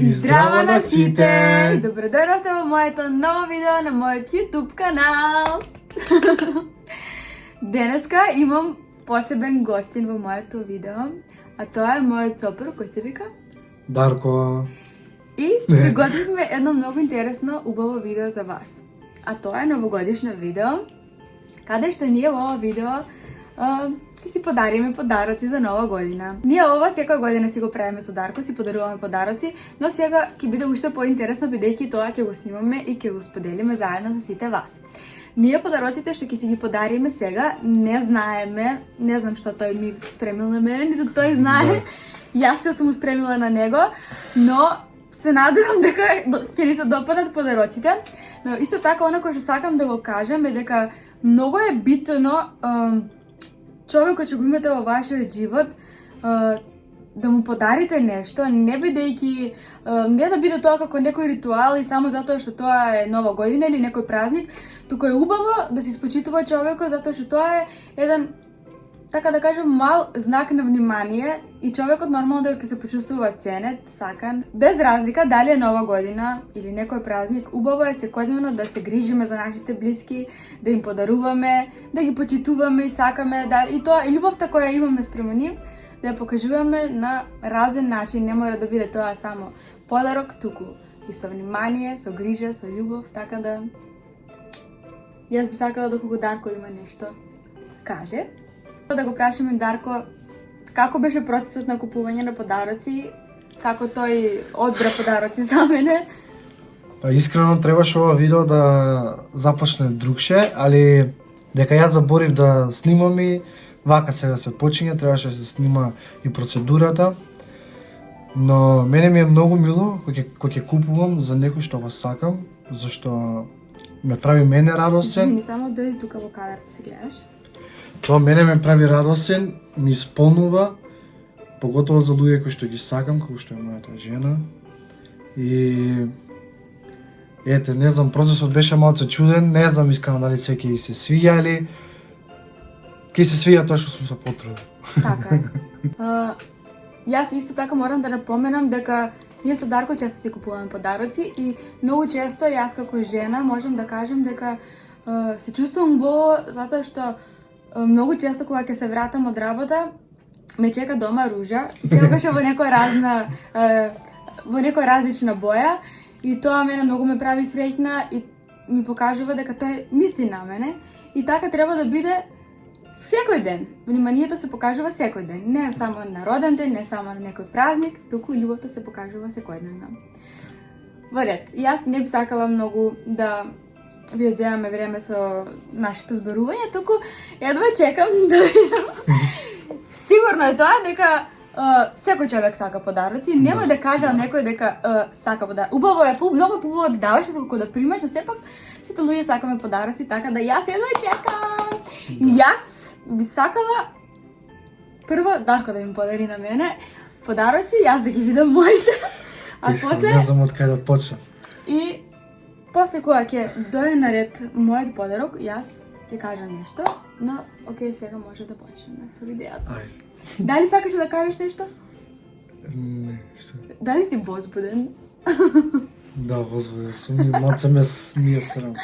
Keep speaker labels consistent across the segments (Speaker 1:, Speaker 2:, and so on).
Speaker 1: И здрава на сите!
Speaker 2: Добре дојдовте во моето ново видео на мојот YouTube канал. Денеска имам посебен гостин во моето видео, а тоа е мојот сопруг кој се вика
Speaker 1: Дарко.
Speaker 2: И приготвивме едно многу интересно, убаво видео за вас. А тоа е новогодишно видео, каде што ние во ова видео ќе си подариме подароци за нова година. Ние ова секоја година си го правиме со Дарко, си подаруваме подароци, но сега ќе биде уште поинтересно бидејќи тоа ќе го снимаме и ќе го споделиме заедно со сите вас. Ние подароците што ќе си ги подариме сега не знаеме, не знам што тој ми спремил на мене, ниту тој знае. Јас што сум му спремила на него, но се надевам дека ќе ни се допадат подароците. Но исто така она кој што сакам да го кажам е дека многу е битно човекот што го имате во вашиот живот да му подарите нешто, не бидејќи не да биде тоа како некој ритуал и само затоа што тоа е нова година или некој празник, туку е убаво да се спочитува човекот затоа што тоа е еден, така да кажем, мал знак на внимание и човекот нормално да ќе се почувствува ценет, сакан. Без разлика дали е нова година или некој празник, убаво е секојдневно да се грижиме за нашите блиски, да им подаруваме, да ги почитуваме и сакаме, и тоа и љубовта која имаме спрема нив, да ја покажуваме на разен начин, не мора да биде тоа само подарок, туку и со внимание, со грижа, со љубов, така да јас би сакала доколку Дарко има нешто каже. Да го прашаме Дарко како беше процесот на купување на подароци, како тој одбра подароци за мене.
Speaker 1: Па искрено требаше ова видео да започне другше, али дека јас заборив да снимам и вака сега се почиња, требаше да се снима и процедурата. Но мене ми е многу мило кој ќе купувам за некој што го сакам, зашто ме прави мене радосен.
Speaker 2: Извини, само дојди тука во кадрата се гледаш.
Speaker 1: Тоа мене ме прави радосен, ми исполнува, поготово за луѓе кои што ги сакам, како што е мојата жена. И ете, не знам, процесот беше малце чуден, не знам искрено дали се ќе се свија или ќе се свија тоа што сум се потрудил.
Speaker 2: Така е. Јас исто така морам да напоменам дека ние со Дарко често си купуваме подароци и многу често јас како жена можам да кажам дека се чувствувам убаво затоа што многу често кога ќе се вратам од работа ме чека дома ружа и секогаш во некоја различна боја и тоа мене многу ме прави среќна и ми покажува дека тој мисли на мене и така треба да биде секој ден. Вниманието се покажува секој ден, не само на роден ден, не само на некој празник, туку љубовта се покажува секојдневно. Во ред, јас не би сакала многу да ви одземаме време со нашето зборување, туку едва чекам да видам. Сигурно е тоа дека секој човек сака подароци, нема да кажа некој дека сака подароци. Убаво е, многу побаво да даваш, толку да примаш, но сепак сите луѓе сакаме подароци, така да јас едва чекам. И јас би сакала прво Дарко да ми подари на мене подароци, јас да ги видам моите. А после
Speaker 1: не знам од кај да почнам.
Speaker 2: И после кога ќе дојде наред мојот подарок, јас ќе кажам нешто, но окей, сега може да почнеме со видеото.
Speaker 1: Ајде.
Speaker 2: Дали сакаш да кажеш нешто?
Speaker 1: Не, што?
Speaker 2: Дали си возбуден?
Speaker 1: Да, возбуден сум и малце ми е срам.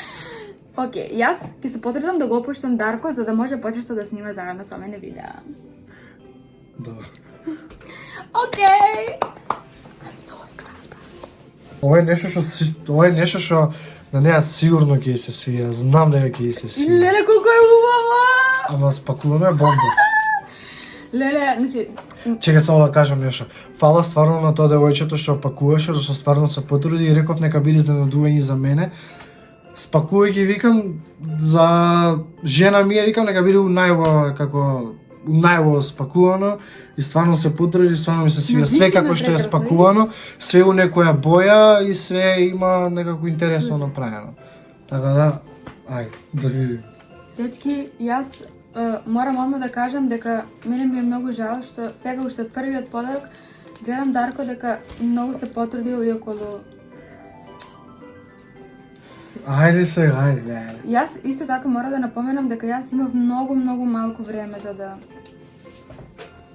Speaker 2: Окей, јас ќе се потрудам да го опуштам Дарко за да може почнешто да снима заедно со мене видеа.
Speaker 1: Добро.
Speaker 2: Окей. I'm so excited.
Speaker 1: Ова е нешто што на неа сигурно ќе се свија. Знам дека ќе се свија.
Speaker 2: Леле, колко е убаво!
Speaker 1: Ама спакуваме бомба.
Speaker 2: Леле, значи...
Speaker 1: Чекај само да кажам нешто. Фала стварно на тоа девојчето што пакуваше, зашто стварно се потруди и реков нека биде изненадување за мене. Спакувајќи викам за жена ми, викам нека биде најубаво спакувано и стварно се потруди, стварно ми се свија све како што е спакувано, све у некоја боја и све има некако интересно направено. Така да, ајде, да видим.
Speaker 2: Дечки, јас морам одма да кажам дека мене ми е многу жал што сега уште од првиот подарок гледам Дарко дека многу се потрудил и околу.
Speaker 1: Ајде сега, ајде.
Speaker 2: Јас исто така мора да напоменам дека јас имав многу малку време за да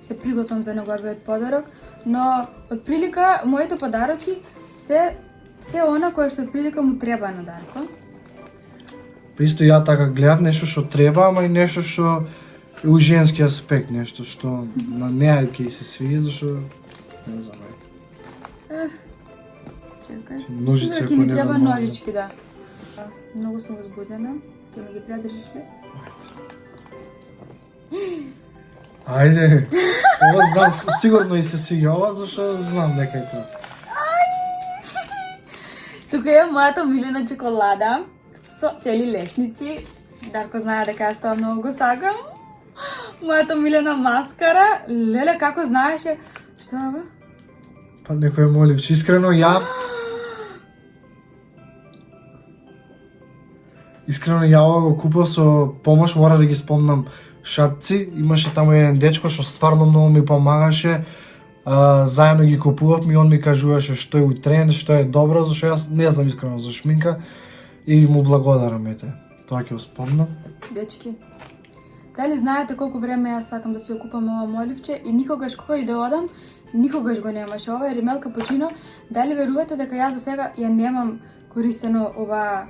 Speaker 2: се приготвам за неговиот подарок, но отприлика моите подароци се она кое што отприлика му треба на Дарко.
Speaker 1: Па исто ја така гледав нешто што треба, ама и нешто што е у женски аспект, нешто што на неа ќе се свие, зашто не знам.
Speaker 2: Чекај.
Speaker 1: Ножици,
Speaker 2: Мислам дека
Speaker 1: ако
Speaker 2: ни
Speaker 1: не
Speaker 2: треба
Speaker 1: да мазам.
Speaker 2: ножички, да. Многу сум возбудена. Ќе ми ги предржиш ли?
Speaker 1: Ајде. Ова знам, сигурно и се свиѓа ова, зашто знам дека е тоа.
Speaker 2: Тука е мојата милена чоколада со цели лешници. Дарко знае дека јас тоа многу го сакам. Мојата милена маскара. Леле, како знаеше? Што е ова?
Speaker 1: Па некој моливче. Искрено ја ова го купив со помош, мора да ги спомнам шатци. Имаше таму еден дечко што стварно многу ми помагаше. Заедно ги купувавме и он ми кажуваше што е у тренд, што е добро, зашто јас не знам искрено за шминка и му благодарам, ете. Тоа ќе го спомнам.
Speaker 2: Дечки, дали знаете колку време јас сакам да си го купам ова моливче и никогаш кога и да одам, никогаш го немаше. Ова е римел капучино. Дали верувате дека јас до сега ја немам користено ова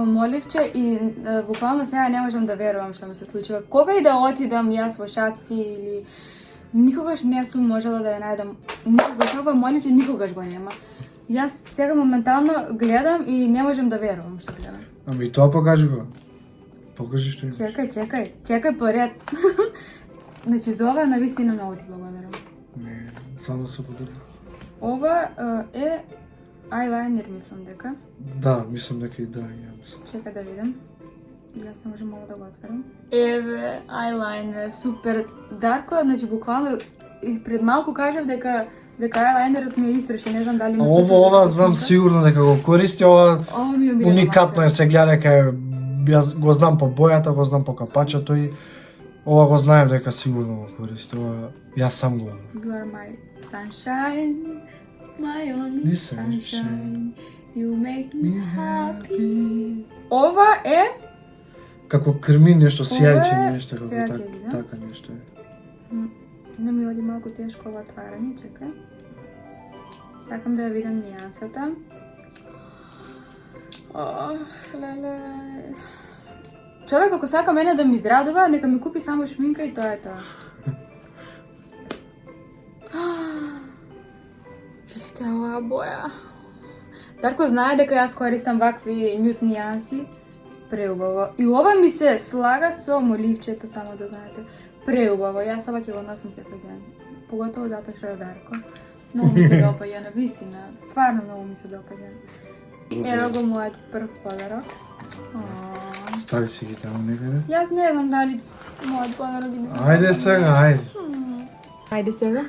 Speaker 2: моливче и буквално сега не можам да верувам што ми се случува. Кога и да отидам јас во шатци или никогаш не сум можела да ја најдам. Никогаш ова моливче никогаш го нема. Јас сега моментално гледам и не можам да верувам што гледам.
Speaker 1: Ами и тоа покажи го. Покажи што имаш.
Speaker 2: Чекај поред. Значи за ова навистина многу ти благодарам.
Speaker 1: Не, само се подобро.
Speaker 2: Ова е ајлайнер, мислам дека.
Speaker 1: Да, мислам дека и да, ја мислам.
Speaker 2: Чекај да видам. Јас не можам мало да го отворам. Еве, ајлайнер, супер. Дарко, значи буквално и пред малку кажав дека ајлайнерот ми е истроши, не знам дали ми
Speaker 1: Ова знам сигурно дека го користи, ова
Speaker 2: ми е
Speaker 1: уникатно е, се гледа дека е, јас го знам по бојата, го знам по капачето и ова го знаем дека сигурно го користи, ова јас сам го.
Speaker 2: You are my sunshine, my only sunshine, you make me happy. Ова е
Speaker 1: Како крми нешто, сјајче
Speaker 2: Ова е
Speaker 1: нешто, како
Speaker 2: сјајче, да?
Speaker 1: така нешто е.
Speaker 2: Не ми оди малку тешко ова отварање, чекај. Сакам да ја видам нијансата. Леле. Човек ако сака мене да ми израдува, нека ми купи само шминка и тоа е тоа. Видите оваа боја. Дарко знае дека јас користам вакви нюд нијанси. Преубаво. И ова ми се слага со моливчето, само да знаете. Преубаво. Јас ова ќе го носам секој ден. Поготово затоа што е Дарко. Многу ми се допаѓа, на вистина. Стварно многу ми се допаѓа. Ево го мојот прв подарок.
Speaker 1: Стави си ги таму некаде.
Speaker 2: Јас не знам дали мојот подарок иде.
Speaker 1: Ајде сега, ајде.
Speaker 2: Ајде сега.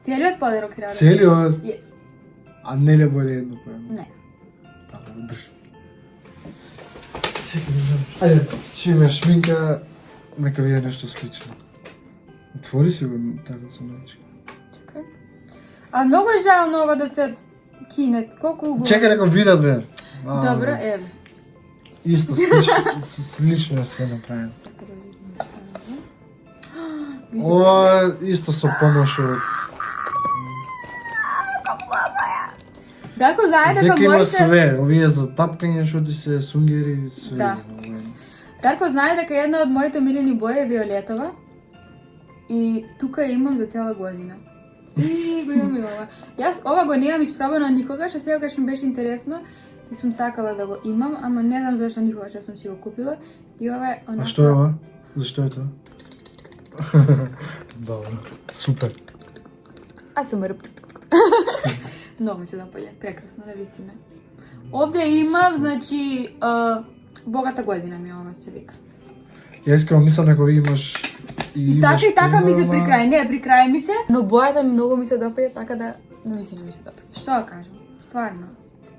Speaker 2: Целиот подарок треба да.
Speaker 1: Целиот,
Speaker 2: Yes.
Speaker 1: а не ли боли едно појано?
Speaker 2: Не.
Speaker 1: Така, држи. Чекай, да знам. Ајде, чиме шминка, нека ви е нешто слично. Отвори си го така со најче.
Speaker 2: Чекај. А многу е жално ова да се кине. Колку убаво.
Speaker 1: Чекај дека видат бе.
Speaker 2: Добро, еве.
Speaker 1: Исто, слично е све направено. Ова исто со помош од...
Speaker 2: Дарко знае дека
Speaker 1: Дека има
Speaker 2: моите...
Speaker 1: све, овие за тапкање, што ти се сунгери, све.
Speaker 2: Да.
Speaker 1: има.
Speaker 2: Дарко знае дека една од моите милени бои е виолетова. И тука ја имам за цела година. И го имам и ова. Јас ова го немам испробано никогаш, а секогаш ми беше интересно и сум сакала да го имам, ама не знам зашто никогаш не сум си го купила. И ова е онака...
Speaker 1: А што е ова? Зашто е тоа? Добро, супер.
Speaker 2: Ај сум рп. Многу ми се допаѓа, прекрасно, на вистина. Овде имам, значи, богата година ми ова се вика.
Speaker 1: Ја искам мислам дека ви имаш
Speaker 2: И така ми се при крај, не, при крај ми се, но бојата ми многу ми се допаѓа, така да навистина ми се допаѓа. Што да кажам? Стварно,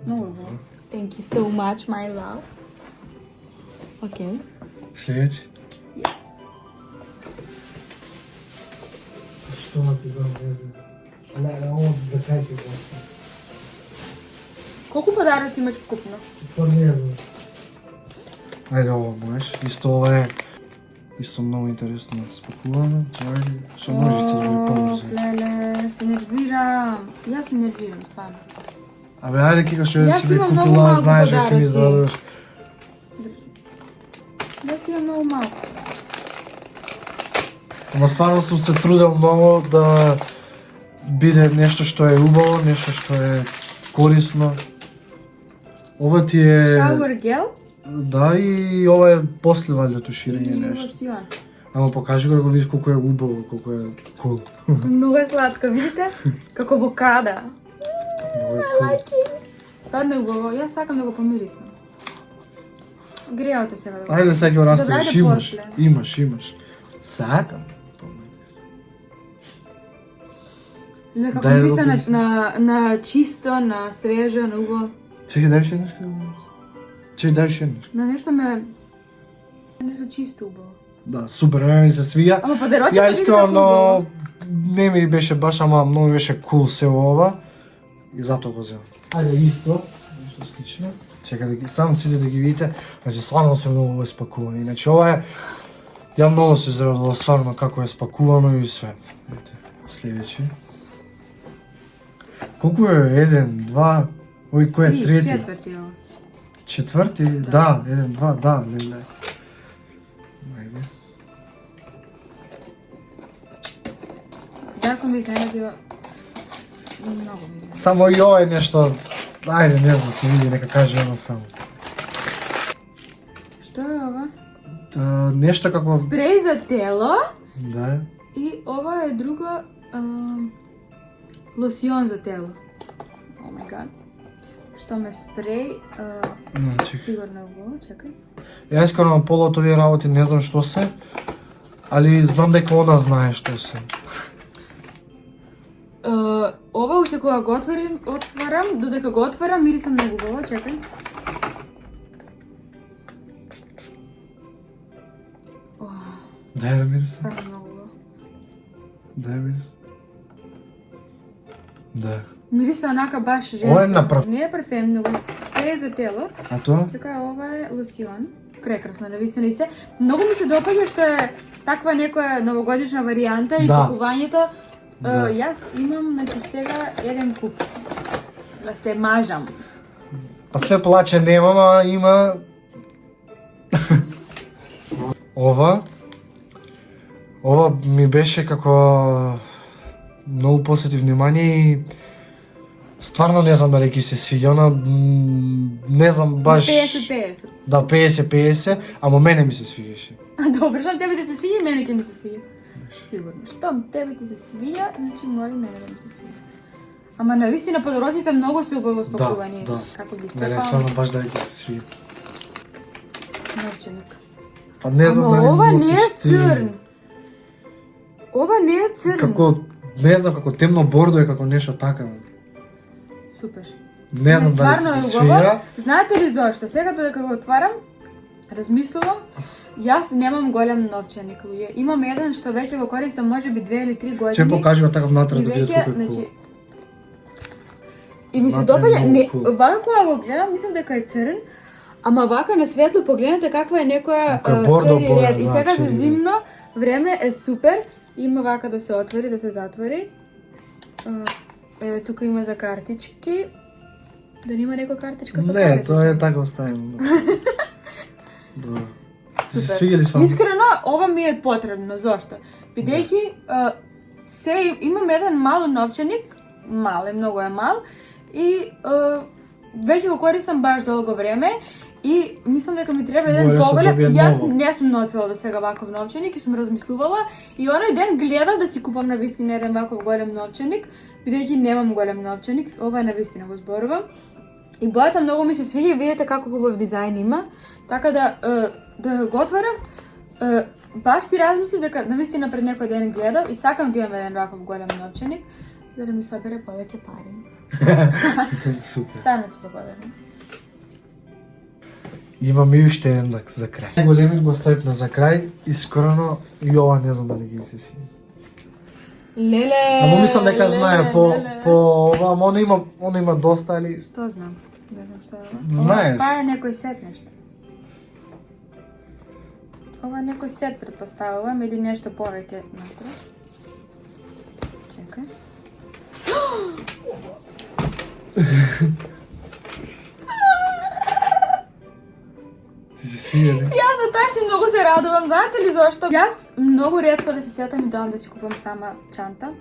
Speaker 2: многу убаво. Thank you so much, my love. Okay.
Speaker 1: Следеќи?
Speaker 2: Yes.
Speaker 1: Што ти дам, не знам. Не, ово за крај ти го.
Speaker 2: Колку подароци имаш вкупно?
Speaker 1: Тоа не знам. Ајде, ово можеш. Исто ова е Исто многу интересно спакувано. Ајде, со ножица да ги побрзо.
Speaker 2: Леле, се нервирам. Јас се нервирам, стварно.
Speaker 1: Абе, ајде кога што
Speaker 2: Јас
Speaker 1: си би
Speaker 2: имам многу
Speaker 1: купила,
Speaker 2: малку
Speaker 1: знаеш дека ми
Speaker 2: подароци.
Speaker 1: зададеш.
Speaker 2: Јас имам многу малку.
Speaker 1: Ама стварно сум се трудел многу да биде нешто што е убаво, нешто што е корисно. Ова ти е...
Speaker 2: Shower gel
Speaker 1: Да, и ова е после валјда туширање
Speaker 2: и
Speaker 1: нешто.
Speaker 2: лосион.
Speaker 1: Ама покажи го да го видиш колку е убаво, колку е кул.
Speaker 2: Многу е сладко, видите? Како авокада.
Speaker 1: Многу е
Speaker 2: I
Speaker 1: кул.
Speaker 2: like it. Стварно е убаво. Јас сакам да го помириснам. Грејате сега да го...
Speaker 1: Ајде сега ќе го
Speaker 2: Добре,
Speaker 1: раставиш,
Speaker 2: ајде
Speaker 1: имаш,
Speaker 2: после.
Speaker 1: имаш. Сакам.
Speaker 2: Ле, како
Speaker 1: Дај да го
Speaker 2: мириса
Speaker 1: помирисам.
Speaker 2: на чисто, на свежо, на убаво.
Speaker 1: Чекај, дај еднаш кај го. Чекај, дај еднаш.
Speaker 2: На нешто ме... Нешто чисто убаво.
Speaker 1: Да, супер, ме ми се свија.
Speaker 2: Ама подарочето
Speaker 1: Ја
Speaker 2: види
Speaker 1: искрено,
Speaker 2: како убаво.
Speaker 1: но не ми беше баш, ама многу беше кул се ова. И затоа го земам. Ајде исто, нешто слично. Чекај да ги сам сите да ги видите. Значи стварно се многу спакувани. Значи ова е ја многу се зарадував стварно како е спакувано и све. Ете, следеći. Колку е? 1, 2, ој кој е
Speaker 2: Три,
Speaker 1: трети?
Speaker 2: четврти ово.
Speaker 1: Четврти? Да, 1, 2, да, леле. Ајде.
Speaker 2: Дарко ми изненадио. Многу ми изненадио.
Speaker 1: Само и ова е нешто, ајде не знам, ќе види, нека каже она само.
Speaker 2: Што е ова?
Speaker 1: Нешто како...
Speaker 2: Спреј за тело
Speaker 1: Да,
Speaker 2: и ова е друго лосион за тело. О мај гад. Што ме спреј,
Speaker 1: значи.
Speaker 2: сигурно е убаво, чекај.
Speaker 1: Ја искрено пола од овие работи не знам што се, али знам дека она знае што се.
Speaker 2: Ова уште кога го отварам, додека го отварам, мирисам многу убаво, чекај.
Speaker 1: Дај да мирис.
Speaker 2: Стварно многу убаво.
Speaker 1: Дај мирис. Да.
Speaker 2: Мириса онака баш
Speaker 1: Ова е
Speaker 2: женствено.
Speaker 1: направ-
Speaker 2: Не е парфем, но спреј за тело.
Speaker 1: А тоа?
Speaker 2: Така, ова е лосион. Прекрасно, навистина и се. Многу ми се допаѓа што е таква некоја новогодишна варијанта и
Speaker 1: Да.
Speaker 2: пакувањето.
Speaker 1: Да.
Speaker 2: Јас имам, значи сега еден куп. Да се мажам.
Speaker 1: Па све плаче немам, а има... Ова ми беше како многу посвети внимание и стварно не знам дали ќе се свиѓа, она не знам баш...
Speaker 2: 50-50.
Speaker 1: Да, 50-50, ама мене ми се свиѓаше.
Speaker 2: Добро, што тебе ти се свиѓа, мене ќе ми се свиѓа. Сигурно. Штом тебе ти се свиѓа, значи мора и мене да ми се свиѓа. Ама навистина подароците многу се убаво спакувани.
Speaker 1: Да.
Speaker 2: Како ги
Speaker 1: Не,
Speaker 2: цепам.
Speaker 1: стварно баш дали ќе се свиѓа.
Speaker 2: Новченик.
Speaker 1: Па не знам
Speaker 2: Ама
Speaker 1: дали
Speaker 2: ова
Speaker 1: носиш
Speaker 2: не е
Speaker 1: ти.
Speaker 2: црн. Ова не е црн.
Speaker 1: Како, не знам, како темно бордо е како нешто така.
Speaker 2: Супер.
Speaker 1: Не знам дали
Speaker 2: стварно
Speaker 1: ти
Speaker 2: е
Speaker 1: се
Speaker 2: убаво.
Speaker 1: свија.
Speaker 2: Знаете ли зошто? Сега додека го отварам, размислувам, јас немам голем новченик, луѓе. Имам еден што веќе го користам можеби 2 или 3 години.
Speaker 1: Че покажи го така внатре
Speaker 2: И
Speaker 1: да видат
Speaker 2: веќе,
Speaker 1: колку е
Speaker 2: значи,
Speaker 1: кул.
Speaker 2: и ми се
Speaker 1: Внатре е
Speaker 2: допаѓа,
Speaker 1: многу
Speaker 2: не,
Speaker 1: кул.
Speaker 2: вака кога го гледам, мислам дека е црн, ама вака на светло погледнете каква е некоја
Speaker 1: Како е бордо
Speaker 2: чери
Speaker 1: боја,
Speaker 2: ред. И
Speaker 1: да,
Speaker 2: сега за
Speaker 1: чери ред.
Speaker 2: зимно време е супер. Има вака да се отвори, да се затвори. Еве тука има за картички. Дали има некоја картичка со
Speaker 1: Не,
Speaker 2: карти?
Speaker 1: тоа е така оставено. Добро. Се
Speaker 2: Супер.
Speaker 1: свиѓа ли сам?
Speaker 2: Искрено, ова ми е потребно. Зошто? Бидејќи се имам еден мал новченик, мал е, многу е мал, и веќе го користам баш долго време и мислам дека ми треба еден
Speaker 1: Боле што
Speaker 2: поголем.
Speaker 1: добие
Speaker 2: Јас
Speaker 1: ново.
Speaker 2: не сум носела до сега ваков новченик и сум размислувала и оној ден гледав да си купам на вистина еден ваков голем новченик, бидејќи немам голем новченик, ова е на вистина го зборувам. И бојата многу ми се свиѓа и видите како хубав дизајн има. Така да го отворав, баш си размислив дека навистина пред некој ден гледав и сакам да имам еден ваков голем новченик за да ми собере повеќе пари.
Speaker 1: Супер.
Speaker 2: Стварно ти благодарам.
Speaker 1: Имаме и уште еден за крај. Големиот го ставивме за крај, искрено и ова не знам дали ги се свиѓа.
Speaker 2: Леле.
Speaker 1: Ама мислам дека
Speaker 2: леле,
Speaker 1: знае
Speaker 2: леле.
Speaker 1: по ова, ама он има доста, али
Speaker 2: Што знам? Не знам што е ова.
Speaker 1: Знаеш.
Speaker 2: Па е некој сет нешто. ова некој сет претпоставувам или нешто повеќе внатре. Чекај.
Speaker 1: Ти се свија, не?
Speaker 2: Јас на таши многу се радувам, знаете ли зашто? Јас многу ретко да се сетам и доам да си купам сама чанта.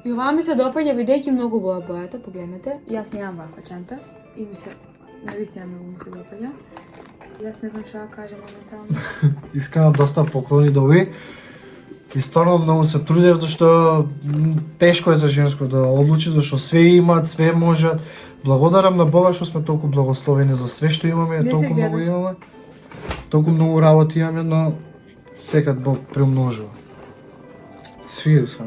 Speaker 2: И оваа ми се допаѓа бидејќи многу бојата, погледнете. Јас немам ваква чанта и ми се навистина многу ми се допаѓа. Јас не знам што да кажам моментално.
Speaker 1: Искрено доста поклони до ви. И стварно многу се трудев зашто тешко е за женско да одлучи, зашто све имат, све можат. Благодарам на Бога што сме толку благословени за све што имаме,
Speaker 2: Не се
Speaker 1: толку многу
Speaker 2: гледаш.
Speaker 1: имаме. Толку многу работи имаме, но секад Бог премножува. Свири се.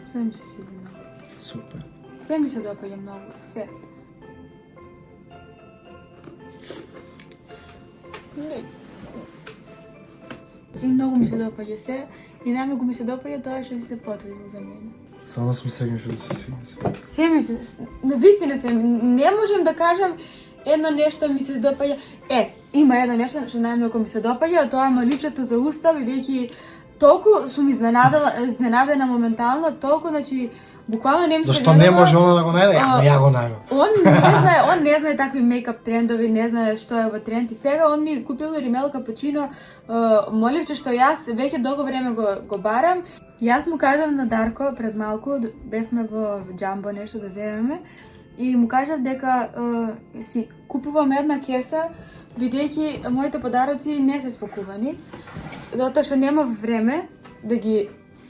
Speaker 2: Све ми се свиди многу.
Speaker 1: Супер.
Speaker 2: Се ми се допаѓа многу, се. И многу ми се допаѓа се, и најмногу ми се допаѓа тоа што си се потрудил за мене.
Speaker 1: Само сум сеген што да се свири.
Speaker 2: Се ми се, навистина се, не можам да кажам едно нешто ми се допаѓа. Има едно нешто што најмногу ми се допаѓа, а тоа е маличето за уста, бидејќи толку сум изненадена моментално, толку, значи, буквално не ми се
Speaker 1: Зашто не може она да го најде? Ја го најдов.
Speaker 2: Он не знае такви мејкап трендови, не знае што е во тренд и сега он ми купил римел капучино, моливче што јас веќе долго време го барам. Јас му кажав на Дарко пред малку, бевме во Джамбо нешто да земеме и му кажав дека си купувам една кеса бидејќи моите подароци не се спакувани, затоа што нема време да ги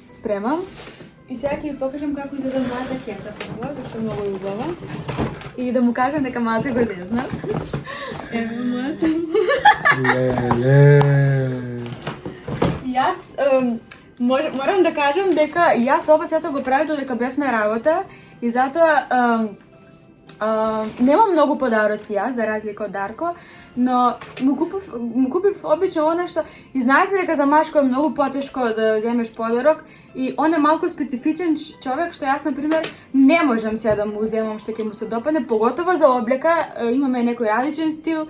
Speaker 2: спремам. И сега ќе ви покажам како изгледа мојата кеса прво, зашто многу е убава. И да му кажам дека малце го зезнам. Ево мојата.
Speaker 1: Леле.
Speaker 2: Јас морам да кажам дека јас ова сето го правив додека бев на работа и затоа немам многу подароци јас, за разлика од Дарко, но му купив обично она што и знаете дека за машко е многу потешко да земеш подарок и он е малку специфичен човек што јас на пример не можам сега да му земам што ќе му се допадне, поготово за облека, имаме некој различен стил.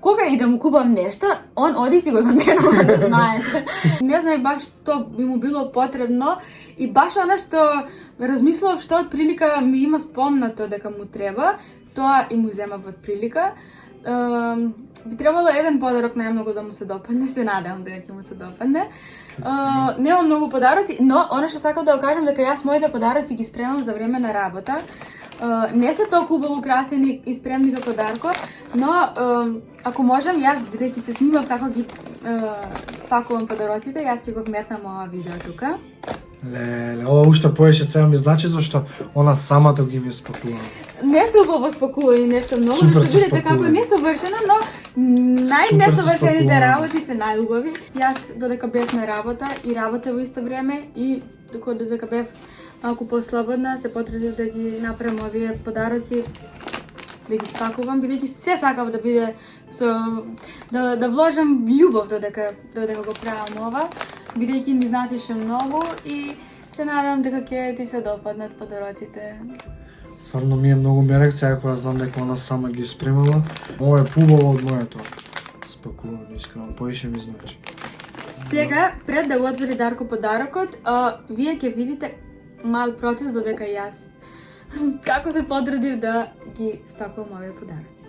Speaker 2: Кога и да му купам нешто, он оди си го заменува, да знаете. Не знам баш што би му било потребно и баш она што размислував што од прилика ми има спомнато дека му треба, тоа и му земав од прилика. Би требало еден подарок најмногу да му се допадне, се надевам дека ќе му се допадне. Немам многу подароци, но она што сакам да го кажам дека јас моите подароци ги спремам за време на работа. Не се толку убаво украсени и спремни како Дарко, но ако можам, јас бидејќи се снимав како ги пакувам подароците, јас ќе го вметнам ова видео тука.
Speaker 1: Леле, ова уште повеќе сега ми значи зашто она самата ги ми спакува.
Speaker 2: Не се убаво спакувани нешто многу,
Speaker 1: Супер
Speaker 2: што
Speaker 1: се
Speaker 2: видите како
Speaker 1: спакувани.
Speaker 2: несовршено, но најнесовршените
Speaker 1: спакувани.
Speaker 2: работи се најубави. Јас додека бев на работа и работа во исто време и додека бев малку послободна, се потрудив да ги направам овие подароци, да ги спакувам, бидејќи се сакав да биде да вложам љубов додека го правам ова, бидејќи ми значеше многу и се надам дека ќе ти се допаднат подароците.
Speaker 1: Стварно ми е многу мерак сега кога знам дека она сама ги спремала. Ова е поубаво од моето спакувано, искрено, повеќе ми значи.
Speaker 2: Сега, пред да го отвори Дарко подарокот, вие ќе видите мал процес додека јас како се потрудив да ги спакувам овие подароци.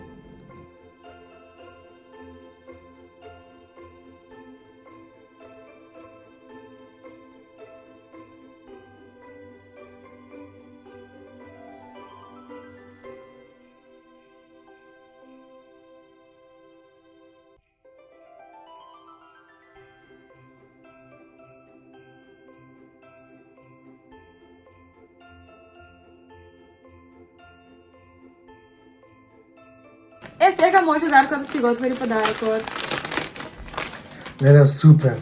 Speaker 2: Сега може Дарко да си го отвори подарокот.
Speaker 1: Леле, супер.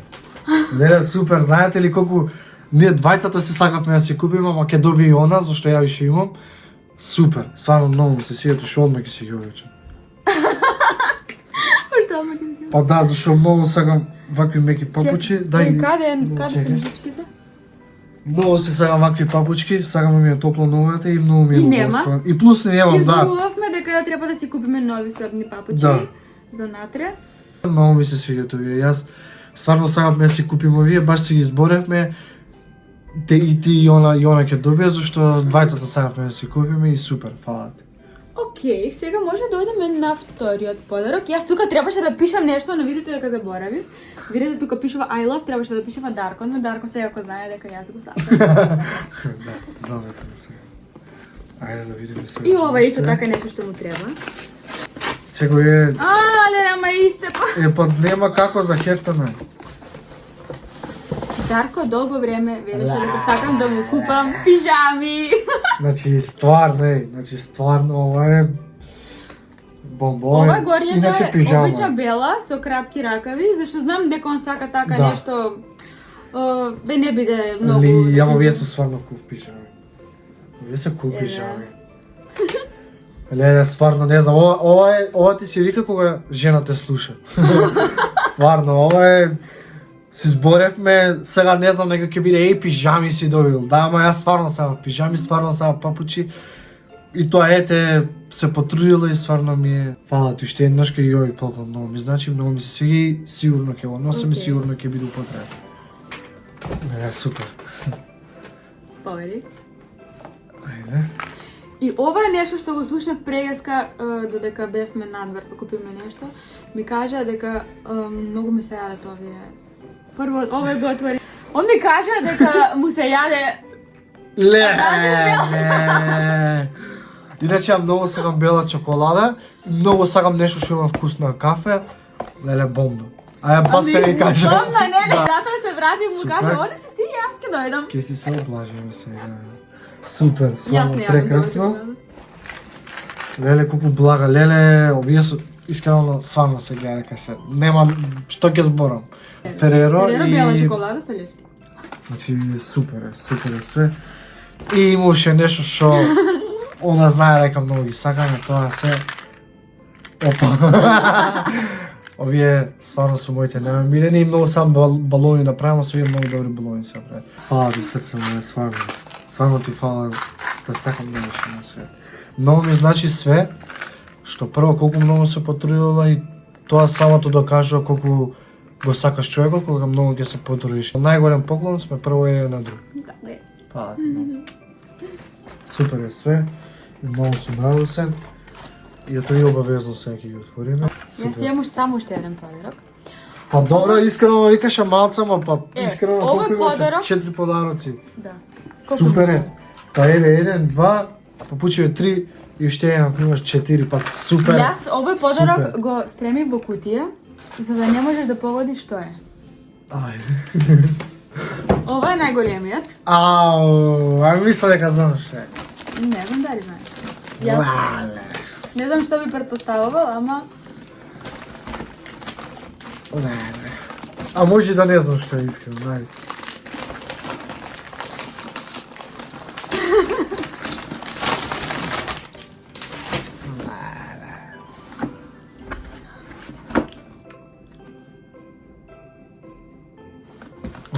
Speaker 1: Леле, супер. Знаете ли колку ние двајцата се сакавме да си купиме, ама ќе доби и она, зашто ја више имам. Супер. Стварно многу ми се свија, што одма ќе си ги оречам.
Speaker 2: Што ама ќе
Speaker 1: Па да, зашто многу сакам вакви меки папучи.
Speaker 2: Каде се мишичките?
Speaker 1: Многу се сакам вакви папучки, сакам да ми е топло новата и многу ми е
Speaker 2: И
Speaker 1: убаво
Speaker 2: нема.
Speaker 1: стварно. И плюс немам, да.
Speaker 2: Изборувавме дека треба да си купиме нови сребни папучи
Speaker 1: Да.
Speaker 2: за натре.
Speaker 1: Многу ми се свиѓаат овие. Јас стварно сакам да си купим овие, баш си ги изборевме. И ти и она ќе добија, зашто двајцата сакавме да си купиме и супер, фала ти.
Speaker 2: Океј, сега може да одиме на вториот подарок. Јас тука требаше да пишам нешто, но видите дека заборавив. Видите тука пишува I love, требаше да пишува Дарко, но Дарко сега ако знае дека јас го сакам.
Speaker 1: Да, заметам се. Ајде да видиме сега.
Speaker 2: И ова исто така нешто што му треба.
Speaker 1: Сега е...
Speaker 2: Але ама исцепа.
Speaker 1: Па нема како за хефтаме.
Speaker 2: Дарко долго време велеше дека сакам да му купам пижами.
Speaker 1: Значи стварно ова е бомбон.
Speaker 2: Ова горњето
Speaker 1: Иначе
Speaker 2: е
Speaker 1: пижама.
Speaker 2: обична бела со кратки ракави, зашто знам дека он сака така
Speaker 1: Да.
Speaker 2: нешто да не биде многу.
Speaker 1: Али ја овие се стварно кул пижами. Овие се кул пижами. Леле, стварно не знам, ова ти си вика кога жена те слуша. Стварно, ова е... Си зборевме, сега не знам, нека ќе биде пижами си добил. Да, ама јас стварно сакам пижами, стварно сакам папучи. И тоа ете, се потрудила и стварно ми е... Фала ти, уште еднаш кај јој поклон, многу ми значи, многу ми се свиѓа и сигурно ќе го носам и сигурно ќе биде употреба. Супер.
Speaker 2: Повели.
Speaker 1: Ајде.
Speaker 2: И ова е нешто што го слушнав преска додека бевме надвор да купиме нешто. Ми кажа дека многу ми се јадат овие. Прво овој го отвори. Он ми кажа дека му се јаде
Speaker 1: Иначе ја многу сакам бела чоколада, многу сакам нешто што има вкус на кафе. Леле, бомба. А ја бас се ми кажа.
Speaker 2: Бомба, не,
Speaker 1: Да.
Speaker 2: затоа се врати и му
Speaker 1: Супер.
Speaker 2: кажа, оди си ти, јас ќе дојдам.
Speaker 1: Ке си се облажиме сега. Супер,
Speaker 2: Јас
Speaker 1: стварно
Speaker 2: не јадам
Speaker 1: прекрасно.
Speaker 2: чоколада.
Speaker 1: Леле, колку блага, леле, овие се искрено сварно се гледа дека се. Нема што ќе зборам. Фереро
Speaker 2: бела
Speaker 1: и
Speaker 2: чоколада со лифт.
Speaker 1: значи супер е све. И имаше нешто што она знае дека многу ги сакаме, тоа се опа. Овие стварно се моите најмилени и многу сам балони направам, со овие многу добри балони се направи. Фала ти срце моје, стварно. Стварно ти фала да сакам највише на свет. Многу ми значи све, што прво колку многу се потрудила и тоа самото докажува колку го сакаш човекот, кога многу ќе се потрудиш. Најголем поклон сме прво е на друг.
Speaker 2: Да, не.
Speaker 1: Фала ти многу. Супер е све. И многу сум радосен. И ото и обавезно сега ќе ги отвориме.
Speaker 2: Јас имам само уште еден подарок.
Speaker 1: Па добро, искрено викаше малца, ма па
Speaker 2: Е,
Speaker 1: искрено
Speaker 2: овој
Speaker 1: колку имаше
Speaker 2: подарок-
Speaker 1: 4 подароци.
Speaker 2: Да.
Speaker 1: Супер е. Па еве 1, 2, попучиве 3 и уште еден, примаш 4, па супер.
Speaker 2: Јас овој подарок
Speaker 1: Супер.
Speaker 2: го спремив во кутија, за да не можеш да погодиш што е.
Speaker 1: Ајде.
Speaker 2: Ова е најголемиот.
Speaker 1: Ау, а мисля дека знам што е.
Speaker 2: Не знам дали знаеш. Јас
Speaker 1: Лале.
Speaker 2: не знам што би претпоставувал, ама
Speaker 1: Леле. А може и да не знам што е искрено, најде.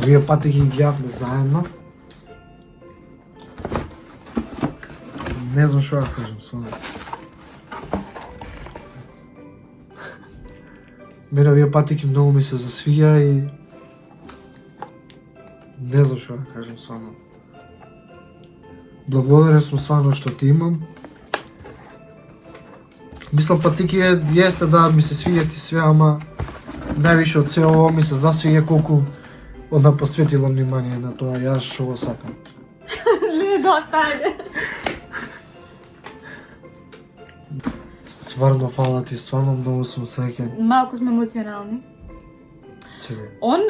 Speaker 1: Овие пати ги јавме заедно. Не знам што да кажам со ова. Мене овие патики многу ми се засвија и не знам што да кажам со ова. Благодарен сум стварно што ти имам. Мислам патики јесте да ми се свиѓат и све, ама највише од се ово ми се засвиѓа колку она посветила внимание на тоа јас што го сакам.
Speaker 2: не доста ајде.
Speaker 1: Стварно фала ти, стварно многу сум среќен.
Speaker 2: Малку сме емоционални.
Speaker 1: Чекај.
Speaker 2: Он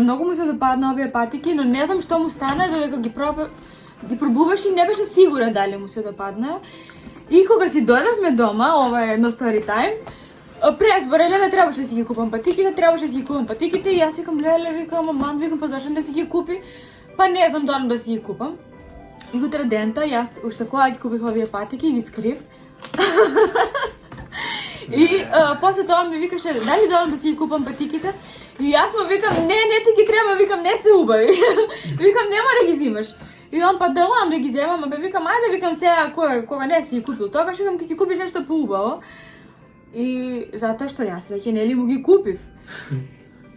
Speaker 2: многу му се допадна овие патики, но не знам што му стана додека ги пробуваш и не беше сигурен дали му се допадна. И кога си дојдовме дома, ова е едно story time, преизбора, леле, требаше да си ги купам патиките и јас викам, леле, викам, маман, викам, па зашто не си ги купи? Па не знам дали да си ги купам. И утре дента, јас уште кога ги купих овие патики, ги скрив. И после тоа ми викаше, дали дојдам да си ги купам патиките? И јас му викам, не ти ги треба, викам, не се убави. Викам, нема да ги зимаш. И он па да одам да ги земам, бе викам, ајде викам сега кога не си ги купил тогаш, викам ќе си купиш нешто поубаво. и затоа што јас веќе нели му ги купив.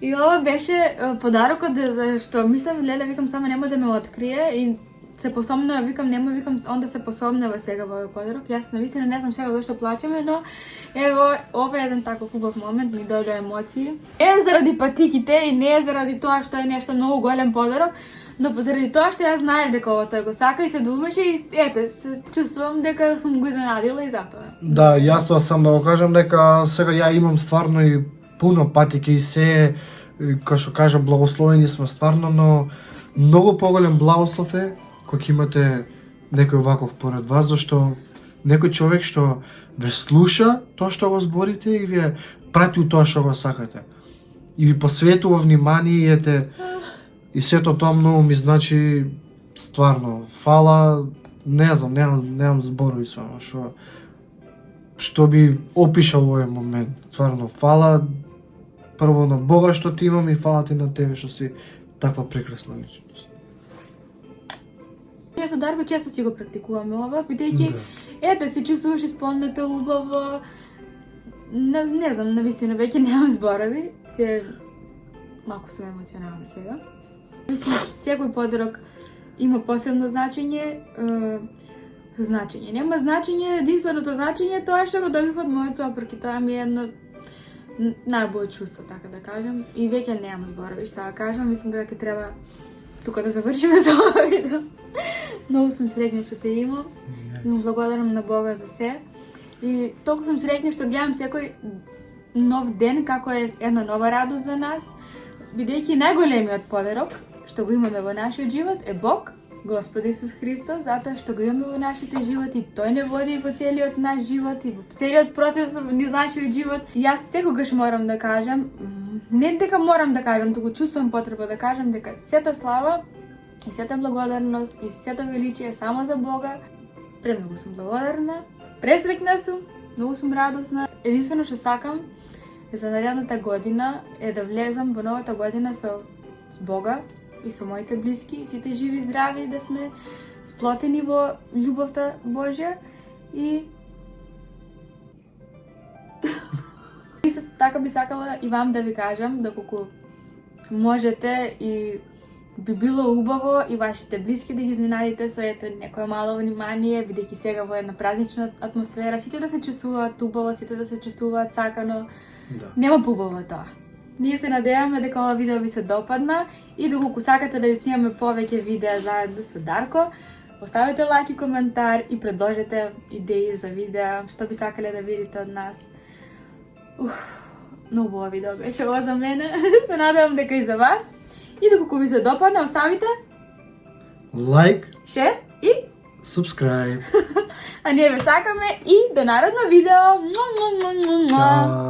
Speaker 2: И ова беше подарокот за што мислам, леле, викам, само нема да ме открие и се посомнува, викам, онда се посомнува сега во овој подарок. Јас навистина не знам сега зашто плачеме, но ево, ова е еден таков убав момент, ми дојде емоции. Заради патиките и не заради тоа што е нешто многу голем подарок, но заради тоа што јас знаев дека ова тој го сака и се думеше и ете, се чувствувам дека сум го изненадила и затоа.
Speaker 1: Да, јас тоа сам да го кажам дека сега ја имам стварно и пуно патики и се, кај што кажа, благословени сме стварно, но многу поголем благослов е кога ќе имате некој ваков поред вас, зашто некој човек што ве слуша тоа што го зборите и ве прати у тоа што го сакате. И ви посветува внимание и ете, и сето тоа многу ми значи стварно. Фала, не знам, немам зборови само што би опишал овој момент. Стварно, фала прво на Бога што ти имам и фала ти на тебе што си таква прекрасна личност.
Speaker 2: Ние со Дарко често си го практикуваме ова, бидејќи ете се чувствуваш исполнета убаво. Не знам, навистина веќе немам зборови, се малку сум емоционална сега. Мислам, секој подарок има посебно значење. Нема значење, единственото значење е тоа што го добив од мојот сопруг и тоа ми е едно најубаво чувство, така да кажам. И веќе немам зборови што да кажам, мислам дека ќе треба тука да завршиме со ова видео. Многу сум среќна што те имам и му благодарам на Бога за се. И толку сум среќна што гледам секој нов ден како е една нова радост за нас, бидејќи најголемиот подарок што го имаме во нашиот живот е Бог, Господ Исус Христос, затоа што го имаме во нашите животи, тој не води во целиот наш живот и во целиот процес на нашиот живот. И јас секогаш морам да кажам, не дека морам да кажам, туку чувствувам потреба да кажам дека сета слава и сета благодарност и сета величие само за Бога. Премногу сум благодарна, пресреќна сум, многу сум радосна. Единствено што сакам е за наредната година е да влезам во новата година со Бога и со моите блиски, сите живи и здрави, да сме сплотени во љубовта Божја и исто така би сакала и вам да ви кажам доколку можете и би било убаво и вашите блиски да ги изненадите со ето некое мало внимание, бидејќи сега во една празнична атмосфера, сите да се чувствуваат убаво, сите да се чувствуваат сакано.
Speaker 1: Да.
Speaker 2: Нема поубаво тоа. Ние се надеваме дека ова видео ви се допадна и доколку сакате да снимаме повеќе видеа заедно со Дарко, оставете лайк и коментар и предложете идеи за видеа, што би сакале да видите од нас. Многу убаво видео беше ова за мене. Се надевам дека и за вас. И доколку ви се допадна, оставите
Speaker 1: лайк,
Speaker 2: шер и
Speaker 1: subscribe.
Speaker 2: А ние ве сакаме и до наредно видео.
Speaker 1: Чао.